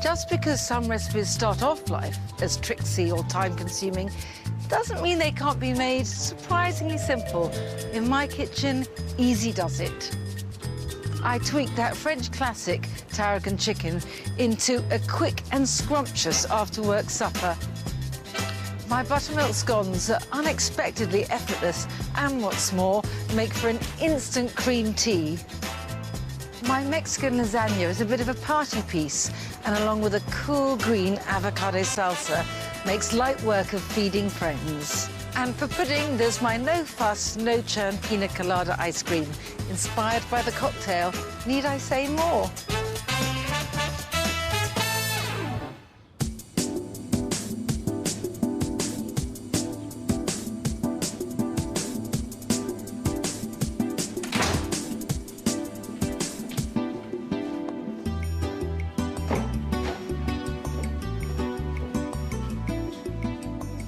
Just because some recipes start off life as tricksy or time-consuming doesn't mean they can't be made surprisingly simple. In my kitchen, easy does it. I tweaked that French classic, tarragon chicken, into a quick and scrumptious after-work supper. My buttermilk scones are unexpectedly effortless and, what's more, make for an instant cream tea. My Mexican lasagna is a bit of a party piece, and along with a cool green avocado salsa, makes light work of feeding friends. And for pudding, there's my no-fuss, no-churn pina colada ice cream, inspired by the cocktail. Need I say more?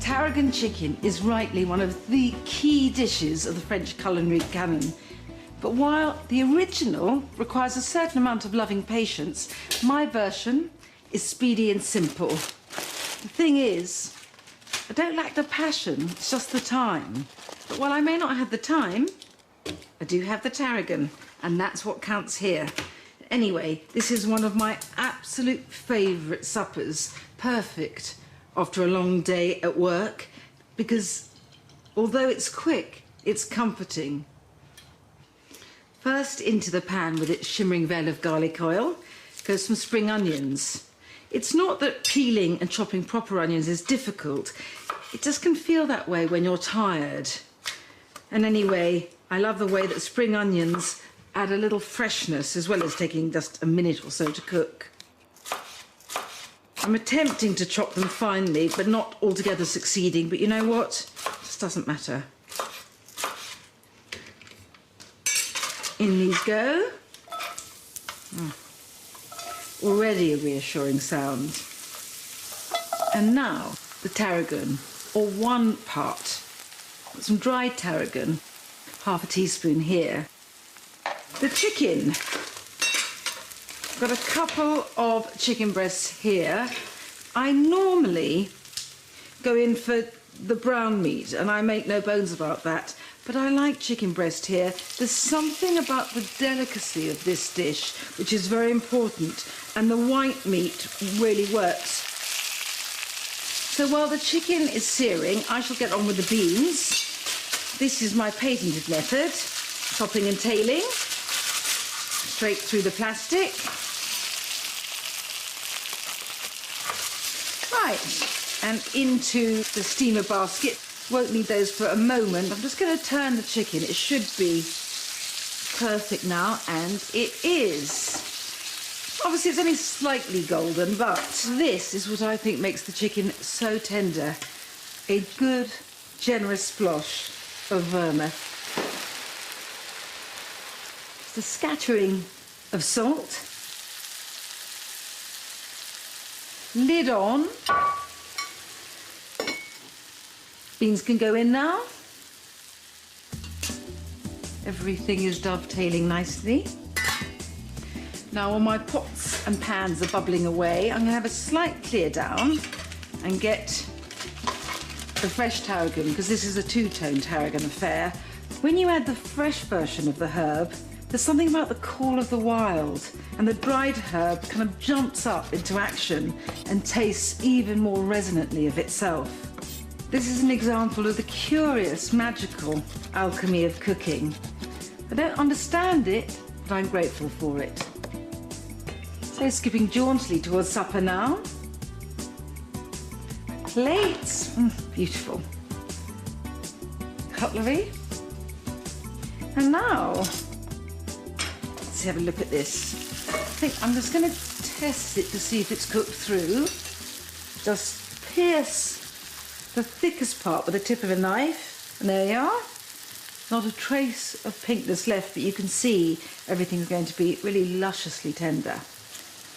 Tarragon chicken is rightly one of the key dishes of the French culinary canon. But while the original requires a certain amount of loving patience, my version is speedy and simple. The thing is, I don't lack the passion, it's just the time. But while I may not have the time, I do have the tarragon, and that's what counts here. Anyway, this is one of my absolute favourite suppers, perfect after a long day at work, because although it's quick, it's comforting. First, into the pan with its shimmering veil of garlic oil goes some spring onions. It's not that peeling and chopping proper onions is difficult, it just can feel that way when you're tired. And anyway, I love the way that spring onions add a little freshness as well as taking just a minute or so to cook. I'm attempting to chop them finely, but not altogether succeeding. But you know what? It just doesn't matter. In these go. Already a reassuring sound. And now, the tarragon, or 1 part. Some dried tarragon, half a teaspoon here. The chicken. Got a couple of chicken breasts here. I normally go in for the brown meat, and I make no bones about that, but I like chicken breast here. There's something about the delicacy of this dish which is very important, and the white meat really works. So while the chicken is searing, I shall get on with the beans. This is my patented method, chopping and tailing, straight through the plastic. Right, and into the steamer basket. Won't need those for a moment. I'm just going to turn the chicken. It should be perfect now, and it is. Obviously, it's only slightly golden, but this is what I think makes the chicken so tender. A good, generous splosh of vermouth. Just a scattering of salt. Lid on. Beans can go in now. Everything is dovetailing nicely. Now, while my pots and pans are bubbling away, I'm going to have a slight clear down and get the fresh tarragon, because this is a two-tone tarragon affair. When you add the fresh version of the herb, there's something about the call of the wild, and the dried herb kind of jumps up into action and tastes even more resonantly of itself. This is an example of the curious, magical alchemy of cooking. I don't understand it, but I'm grateful for it. So skipping jauntily towards supper now. Plates, beautiful. Cutlery. And now, let's have a look at this. I think I'm just going to test it to see if it's cooked through. Just pierce the thickest part with the tip of a knife, and there you are. Not a trace of pinkness left, but you can see everything's going to be really lusciously tender.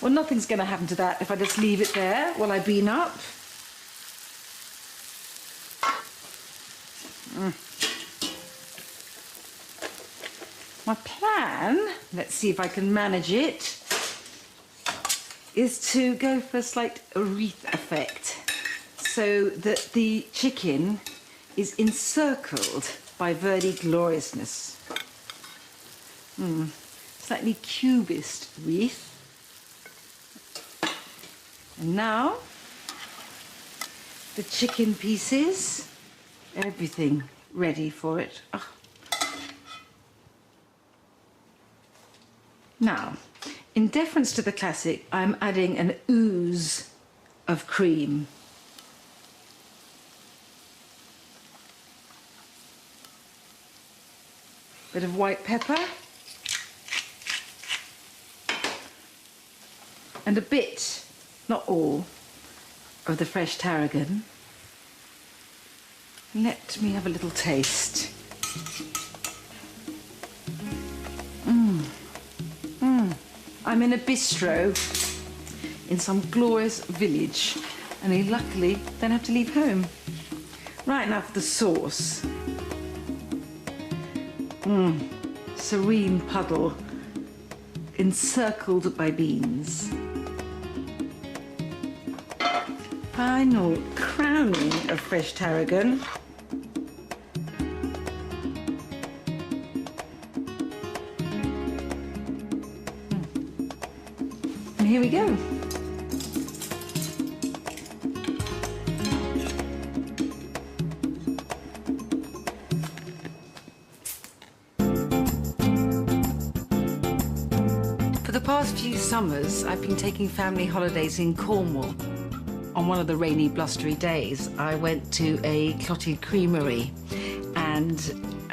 Well, nothing's going to happen to that if I just leave it there while I bean up. My plan, let's see if I can manage it, is to go for a slight wreath effect so that the chicken is encircled by Verdi gloriousness. Slightly cubist wreath. And now the chicken pieces, everything ready for it. Oh. Now, in deference to the classic, I'm adding an ooze of cream. Bit of white pepper. And a bit, not all, of the fresh tarragon. Let me have a little taste. I'm in a bistro in some glorious village, and I luckily don't have to leave home. Right, now for the sauce. Serene puddle encircled by beans. Final crowning of fresh tarragon. And here we go. For the past few summers, I've been taking family holidays in Cornwall. On one of the rainy, blustery days, I went to a clotted creamery, and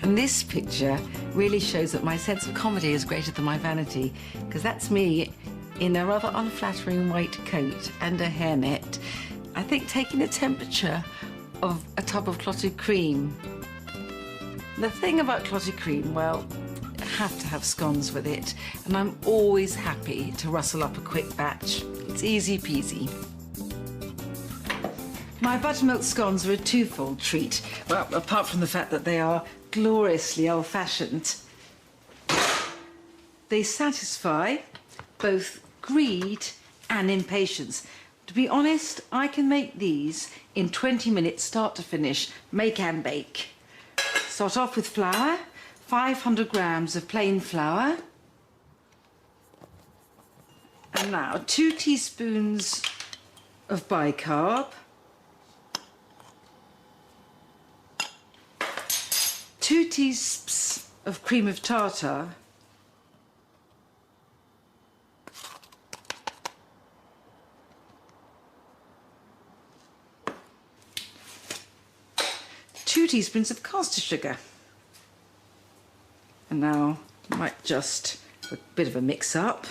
this picture really shows that my sense of comedy is greater than my vanity, because that's me in a rather unflattering white coat and a hairnet, I think taking the temperature of a tub of clotted cream. The thing about clotted cream, well, I have to have scones with it, and I'm always happy to rustle up a quick batch. It's easy peasy. My buttermilk scones are a twofold treat. Well, apart from the fact that they are gloriously old-fashioned, they satisfy both greed and impatience. To be honest, I can make these in 20 minutes, start to finish, make and bake. Start off with flour, 500 grams of plain flour. And now 2 teaspoons of bicarb. 2 teaspoons of cream of tartar. 2 teaspoons of caster sugar. And now I might just a bit of a mix up.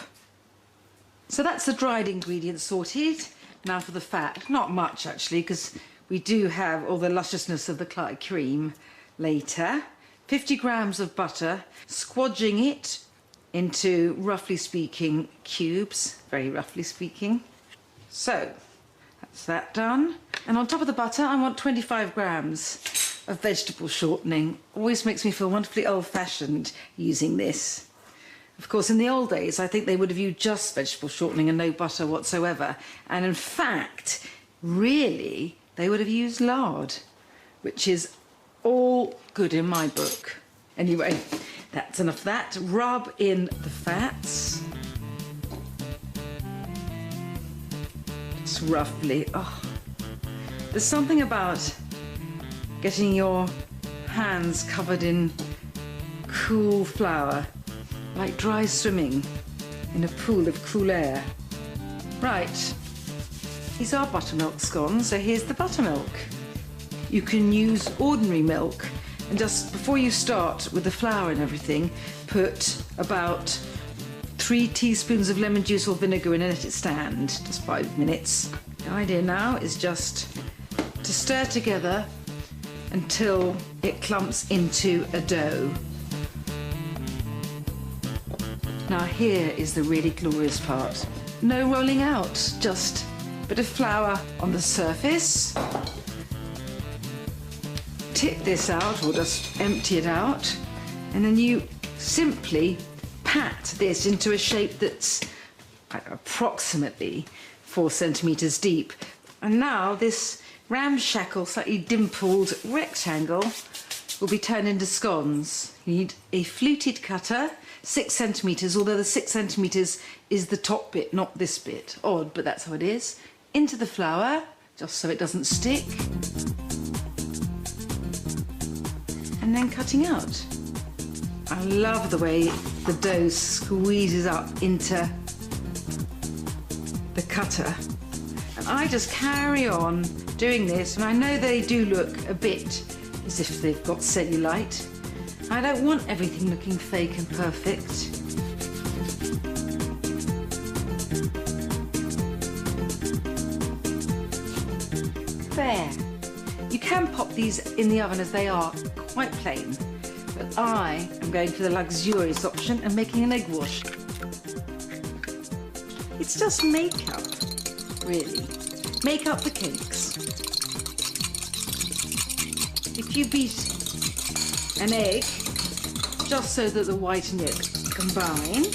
So that's the dried ingredients sorted. Now for the fat, not much actually, because we do have all the lusciousness of the clotted cream later. 50 grams of butter, squodging it into, roughly speaking, cubes, very roughly speaking. So that's that done. And on top of the butter, I want 25 grams of vegetable shortening. Always makes me feel wonderfully old-fashioned using this. Of course, in the old days, I think they would have used just vegetable shortening and no butter whatsoever. And in fact, really, they would have used lard, which is all good in my book. Anyway, that's enough of that. Rub in the fats. Just roughly. Oh, there's something about getting your hands covered in cool flour, like dry swimming in a pool of cool air. Right, these are buttermilk scones, so here's the buttermilk. You can use ordinary milk, and just before you start with the flour and everything, put about 3 teaspoons of lemon juice or vinegar in and let it stand, just 5 minutes. The idea now is just to stir together until it clumps into a dough. Now here is the really glorious part. No rolling out, just a bit of flour on the surface. Tip this out or just empty it out, and then you simply pat this into a shape that's approximately 4 centimetres deep. And now this ramshackle, slightly dimpled rectangle will be turned into scones. You need a fluted cutter, 6 centimetres, although the 6 centimetres is the top bit, not this bit. Odd, but that's how it is. Into the flour, just so it doesn't stick. And then cutting out. I love the way the dough squeezes up into the cutter. And I just carry on doing this, and I know they do look a bit as if they've got cellulite. I don't want everything looking fake and perfect. There. You can pop these in the oven as they are, quite plain. But I am going for the luxurious option and making an egg wash. It's just makeup, really. Make up the cakes. If you beat an egg just so that the white and yolk combine,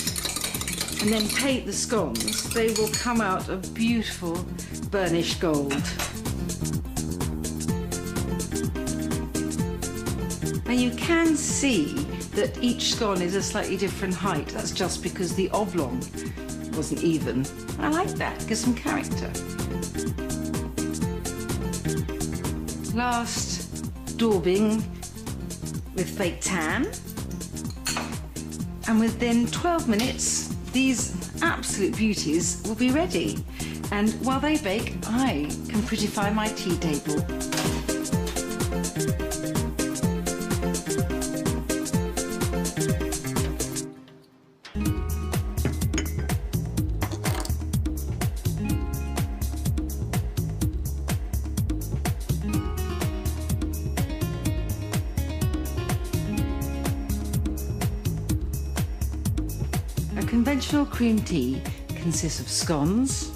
and then paint the scones, they will come out a beautiful burnished gold. Now you can see that each scone is a slightly different height. That's just because the oblong wasn't even. I like that, it gives some character. Last daubing with fake tan. And within 12 minutes, these absolute beauties will be ready. And while they bake, I can prettify my tea table. Conventional cream tea consists of scones,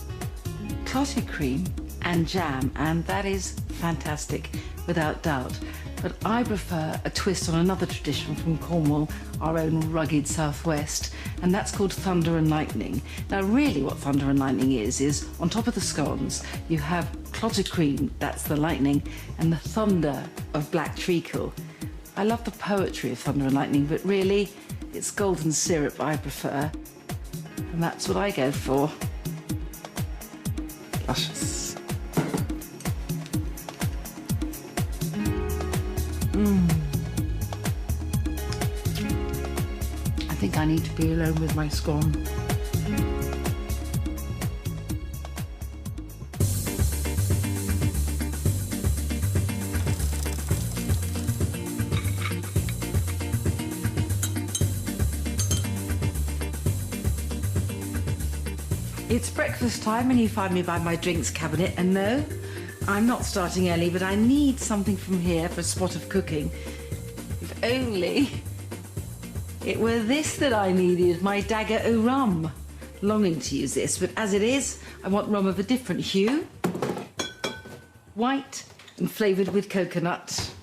clotted cream and jam, and that is fantastic without doubt. But I prefer a twist on another tradition from Cornwall, our own rugged southwest, and that's called thunder and lightning. Now really what thunder and lightning is on top of the scones you have clotted cream, that's the lightning, and the thunder of black treacle. I love the poetry of thunder and lightning, but really it's golden syrup I prefer. And that's what I go for. Luscious. I think I need to be alone with my scone. It's breakfast time and you find me by my drinks cabinet, and no, I'm not starting early, but I need something from here for a spot of cooking. If only it were this that I needed, my dagger o' rum. Longing to use this, but as it is, I want rum of a different hue. White and flavoured with coconut.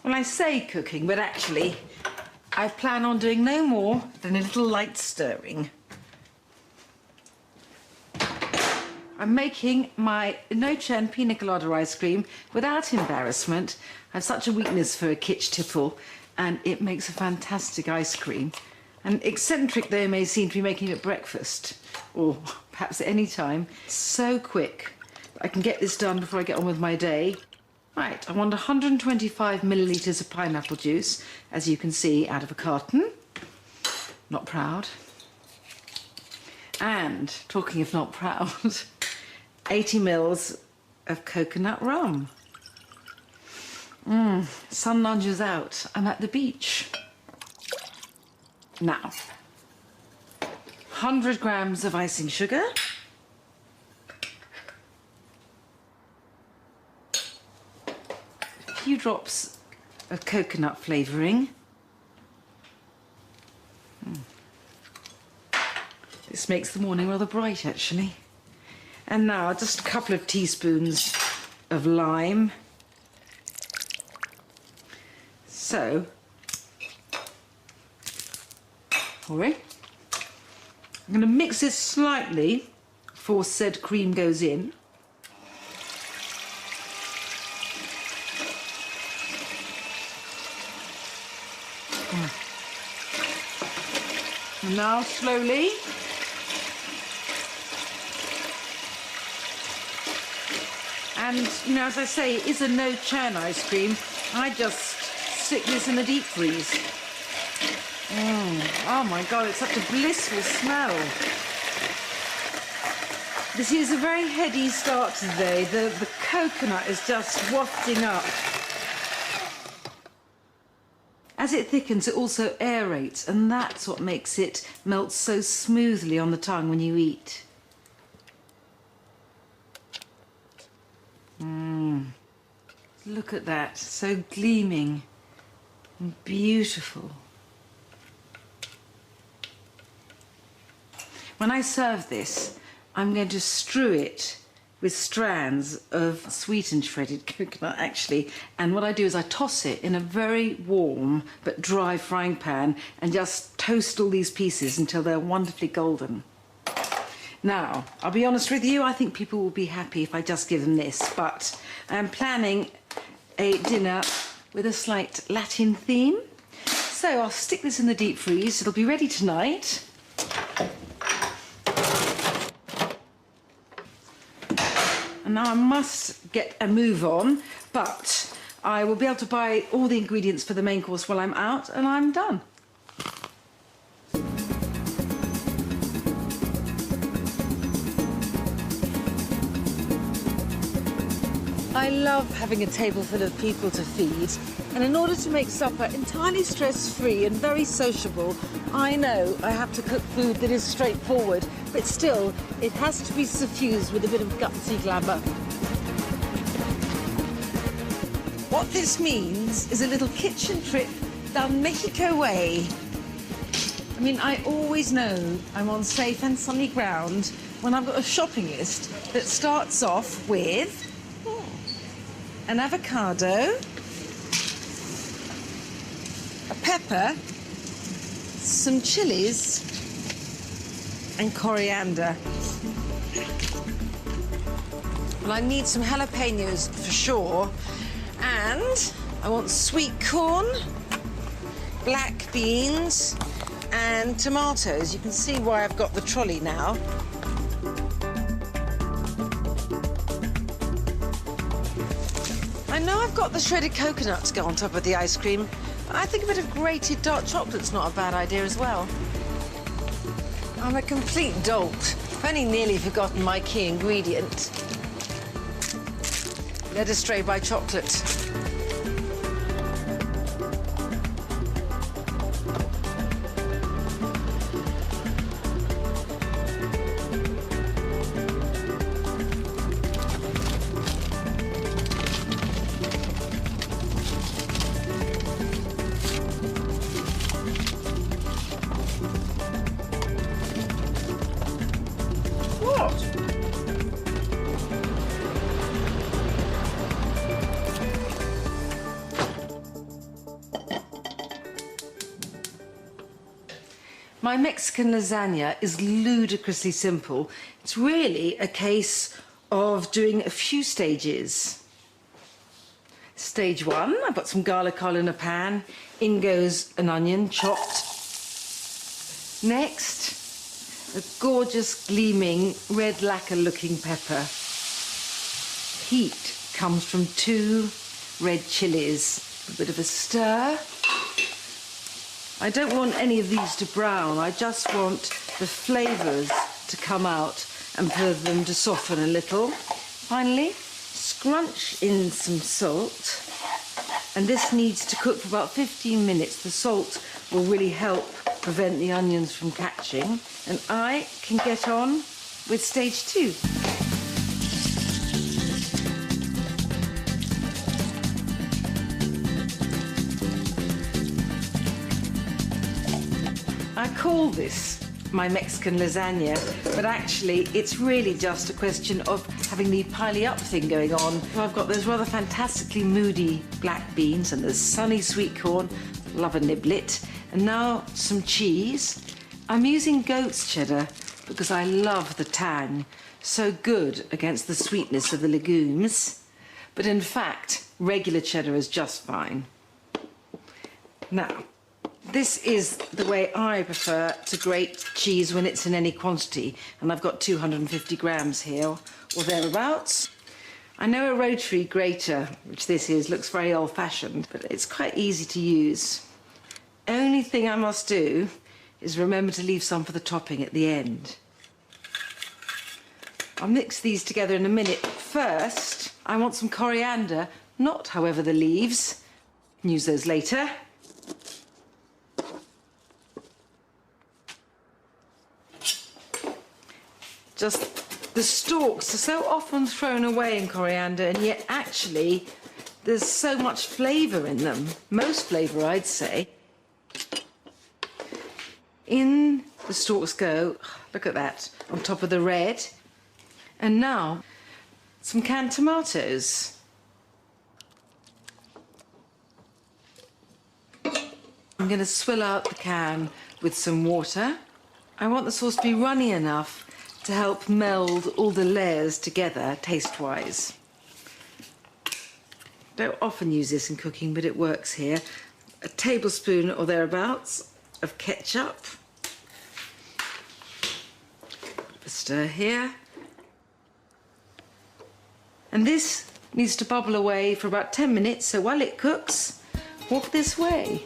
Well, I say cooking, but actually I plan on doing no more than a little light stirring. I'm making my no-churn pina colada ice cream without embarrassment. I have such a weakness for a kitsch tipple, and it makes a fantastic ice cream. And eccentric though it may seem to be making it at breakfast, or perhaps at any time, so quick. I can get this done before I get on with my day. Right, I want 125 millilitres of pineapple juice, as you can see, out of a carton. Not proud. And, talking of not proud, 80 mils of coconut rum. Sun lunges out. I'm at the beach. Now, 100 grams of icing sugar. A few drops of coconut flavouring. This makes the morning rather bright, actually. And now just a couple of teaspoons of lime. So, sorry. I'm going to mix this slightly before said cream goes in. And now slowly. And, you know, as I say, it is a no-churn ice cream. I just stick this in the deep freeze. Oh my God, it's such a blissful smell. This is a very heady start to the day. The coconut is just wafting up. As it thickens, it also aerates, and that's what makes it melt so smoothly on the tongue when you eat. Look at that, so gleaming and beautiful. When I serve this, I'm going to strew it with strands of sweetened shredded coconut, actually. And what I do is I toss it in a very warm but dry frying pan and just toast all these pieces until they're wonderfully golden. Now, I'll be honest with you, I think people will be happy if I just give them this, but I'm planning a dinner with a slight Latin theme. So I'll stick this in the deep freeze. It'll be ready tonight. And now I must get a move on, but I will be able to buy all the ingredients for the main course while I'm out, and I'm done. I love having a table full of people to feed, and in order to make supper entirely stress-free and very sociable, I know I have to cook food that is straightforward, but still, it has to be suffused with a bit of gutsy glamour. What this means is a little kitchen trip down Mexico way. I mean, I always know I'm on safe and sunny ground when I've got a shopping list that starts off with an avocado, a pepper, some chilies, and coriander. Well, I need some jalapenos for sure, and I want sweet corn, black beans, and tomatoes. You can see why I've got the trolley now. I know I've got the shredded coconut to go on top of the ice cream, but I think a bit of grated dark chocolate's not a bad idea as well. I'm a complete dolt. I've only nearly forgotten my key ingredient. Led astray by chocolate. My Mexican lasagna is ludicrously simple. It's really a case of doing a few stages. Stage one, I've got some garlic oil in a pan. In goes an onion, chopped. Next, a gorgeous, gleaming, red lacquer-looking pepper. Heat comes from 2 red chilies. A bit of a stir. I don't want any of these to brown. I just want the flavours to come out and for them to soften a little. Finally, scrunch in some salt. And this needs to cook for about 15 minutes. The salt will really help prevent the onions from catching. And I can get on with stage 2. I call this my Mexican lasagna, but actually it's really just a question of having the piley up thing going on. I've got those rather fantastically moody black beans and there's sunny sweet corn, love a niblet, and now some cheese I'm using goat's cheddar because I love the tang, so good against the sweetness of the legumes. But in fact, regular cheddar is just fine. Now, this is the way I prefer to grate cheese when it's in any quantity, and I've got 250 grams here, or thereabouts. I know a rotary grater, which this is, looks very old-fashioned, but it's quite easy to use. Only thing I must do is remember to leave some for the topping at the end. I'll mix these together in a minute. First, I want some coriander, not, however, the leaves. Use those later. Just the stalks are so often thrown away in coriander, and yet actually there's so much flavour in them. Most flavour, I'd say. In the stalks go, look at that, on top of the red. And now, some canned tomatoes. I'm going to swill out the can with some water. I want the sauce to be runny enough to help meld all the layers together, taste-wise. Don't often use this in cooking, but it works here. A tablespoon or thereabouts of ketchup. A stir here. And this needs to bubble away for about 10 minutes, so while it cooks, walk this way.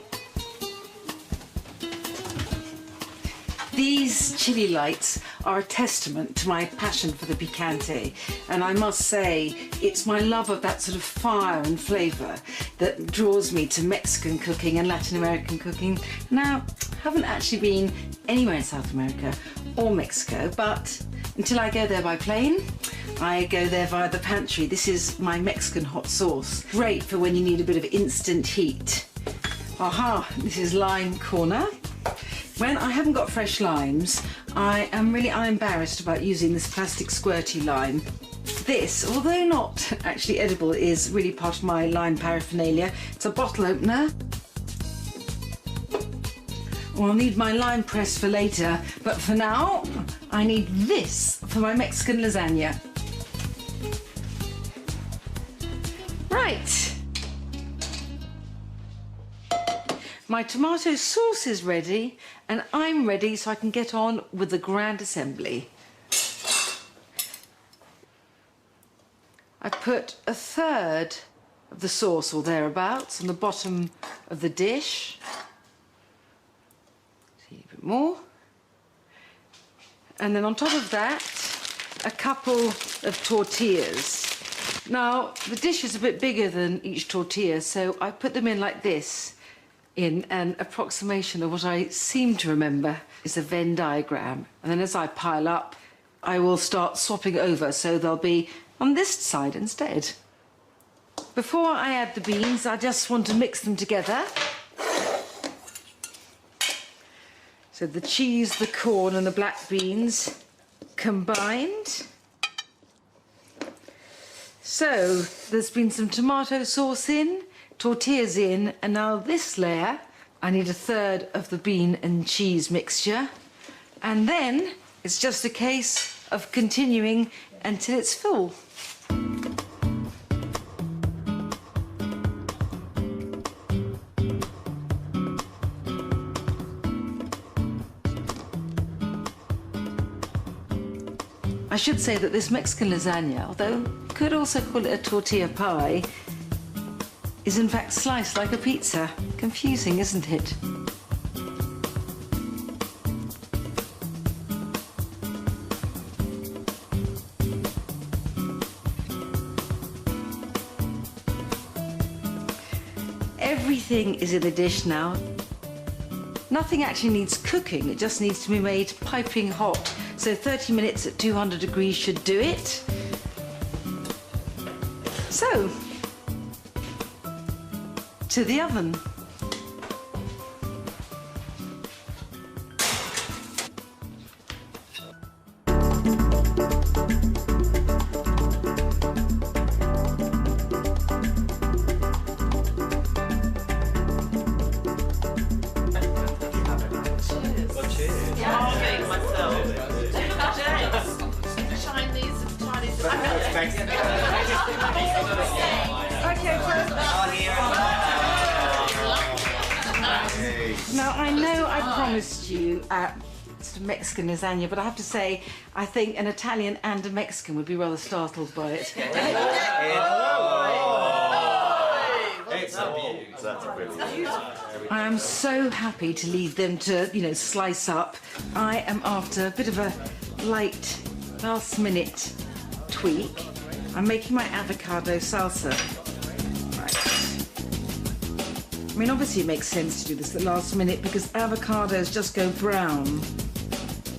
These chili lights are a testament to my passion for the picante, and I must say it's my love of that sort of fire and flavour that draws me to Mexican cooking and Latin American cooking. Now, I haven't actually been anywhere in South America or Mexico, but until I go there by plane, I go there via the pantry. This is my Mexican hot sauce. Great for when you need a bit of instant heat. Aha, this is lime corner. When I haven't got fresh limes, I am really unembarrassed about using this plastic squirty lime. This, although not actually edible, is really part of my lime paraphernalia. It's a bottle opener. Well, I'll need my lime press for later, but for now, I need this for my Mexican lasagna. Right. My tomato sauce is ready, and I'm ready so I can get on with the grand assembly. I put a third of the sauce or thereabouts on the bottom of the dish. See a bit more. And then on top of that, a couple of tortillas. Now, the dish is a bit bigger than each tortilla, so I put them in like this, in an approximation of what I seem to remember is a Venn diagram. And then as I pile up, I will start swapping over, so they'll be on this side instead. Before I add the beans, I just want to mix them together. So the cheese, the corn and the black beans combined. So there's been some tomato sauce in, tortillas in, and now this layer, I need a third of the bean and cheese mixture. And then it's just a case of continuing until it's full. I should say that this Mexican lasagna, although you could also call it a tortilla pie, is in fact sliced like a pizza. Confusing, isn't it? Everything is in the dish now. Nothing actually needs cooking, it just needs to be made piping hot. So 30 minutes at 200 degrees should do it. So, to the oven. Cheers. Now, I know I promised you some Mexican lasagna, but I have to say, I think an Italian and a Mexican would be rather startled by it. I am so happy to leave them to, you know, slice up. I am after a bit of a light, last-minute tweak. I'm making my avocado salsa. I mean, obviously it makes sense to do this at the last minute because avocados just go brown.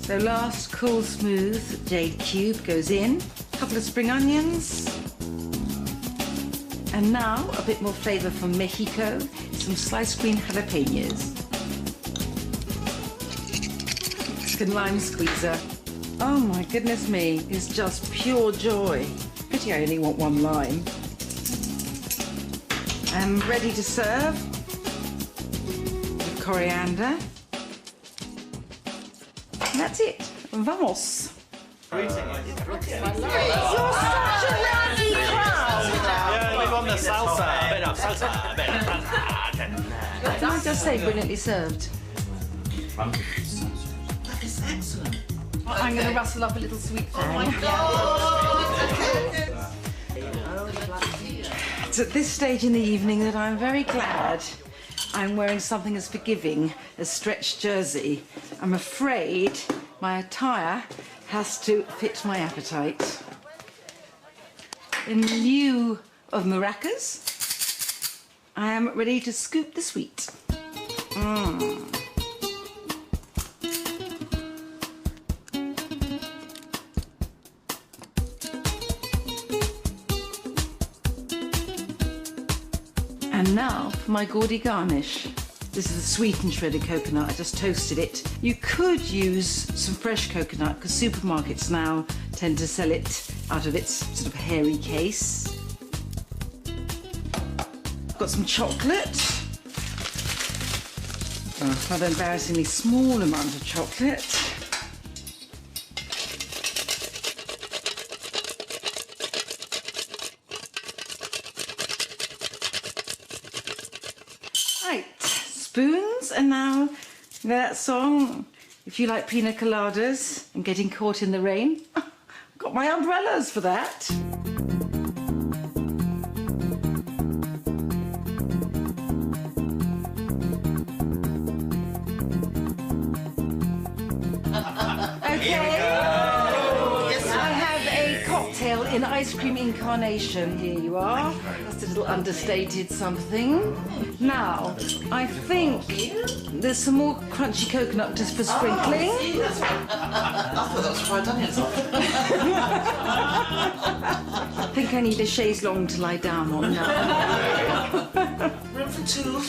So last cool smooth jade cube goes in, a couple of spring onions, and now a bit more flavour from Mexico, some sliced green jalapenos. Mexican lime squeezer. Oh my goodness me, it's just pure joy. Pity I only want one lime. And ready to serve. Coriander. And that's it. Vamos. You're such a rowdy crowd. Yeah, we want the salsa. A bit of salsa. A bit of salsa. Can I just say brilliantly served? That is excellent. I'm going to rustle up a little sweet thing. Oh my God. It's at this stage in the evening that I'm very glad I'm wearing something as forgiving as stretched jersey. I'm afraid my attire has to fit my appetite. In lieu of maracas, I am ready to scoop the sweet. And now for my gaudy garnish. This is a sweetened shredded coconut. I just toasted it. You could use some fresh coconut because supermarkets now tend to sell it out of its sort of hairy case. I've got some chocolate. Rather embarrassingly small amount of chocolate. Right, spoons, and now that song, if you like pina coladas and getting caught in the rain, got my umbrellas for that. Okay. I have a cocktail in ice cream incarnation. Here you are. That's a little understated something. Now, I think there's some more crunchy coconut just for sprinkling. I thought that was fried onions. I think I need a chaise longue to lie down on now. Room for two.